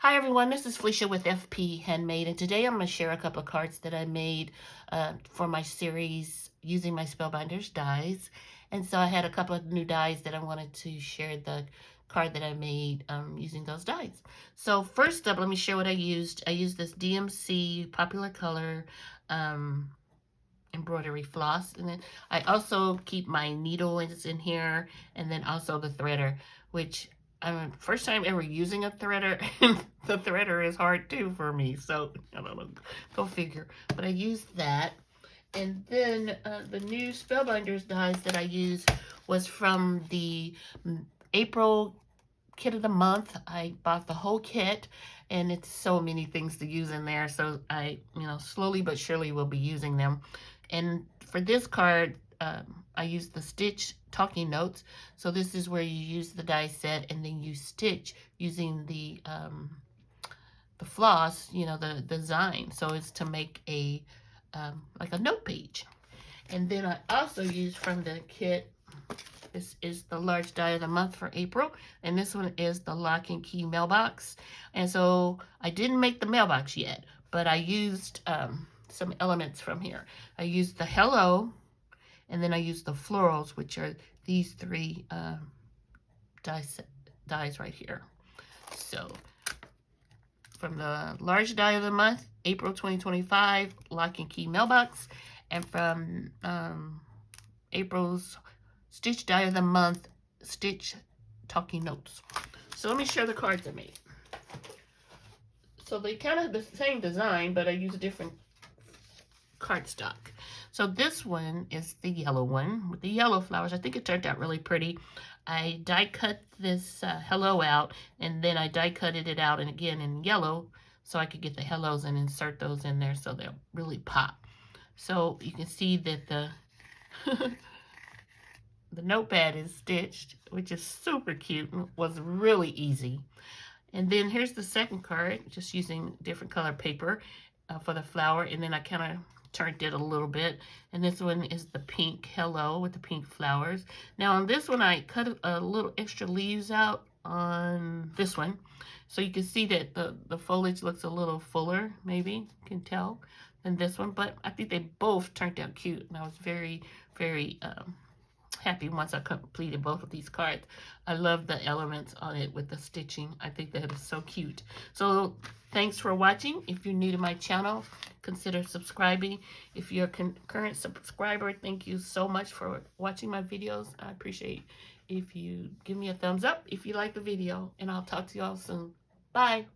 Hi everyone, this is Felicia with FP Handmade, and today I'm going to share a couple of cards that I made for my series using my Spellbinders dies. And so I had a couple of new dies that I wanted to share the card that I made using those dies. So first up, let me share what I used. I used this DMC Popular Color embroidery floss, and then I also keep my needle in here, and then also the threader, which first time ever using a threader, and the threader is hard too for me, so I don't know, go figure. But I used that, and then the new Spellbinders dies that I used was from the April kit of the month. I bought the whole kit, and it's so many things to use in there, so I, slowly but surely will be using them. And for this card, I used the stitch talking notes. So this is where you use the die set and then you stitch using the floss, the design. So it's to make a like a note page. And then I also used from the kit, this is the large die of the month for April, and this one is the lock and key mailbox. And so I didn't make the mailbox yet, but I used some elements from here. I used the hello, and then I used the florals, which are these three dies right here. So from the large die of the month, April 2025, lock and key mailbox, and from April's stitch die of the month, stitch talking notes. So let me share the cards I made. So they kind of have the same design, but I use a different cardstock. So this one is the yellow one with the yellow flowers. I think it turned out really pretty. I die cut this hello out, and then I die cutted it out and again in yellow so I could get the hellos and insert those in there so they'll really pop. So you can see that the the notepad is stitched, which is super cute and was really easy. And then here's the second card, just using different color paper for the flower, and then I kind of turned it a little bit. And this one is the pink hello with the pink flowers. Now on this one, I cut a little extra leaves out on this one, so you can see that the foliage looks a little fuller, maybe you can tell, than this one. But I think they both turned out cute, and I was very, very happy once I completed both of these cards. I love the elements on it with the stitching. I think that is so cute. So thanks for watching. If you're new to my channel, consider subscribing. If you're a current subscriber, thank you so much for watching my videos. I appreciate if you give me a thumbs up if you like the video, and I'll talk to you all soon. Bye.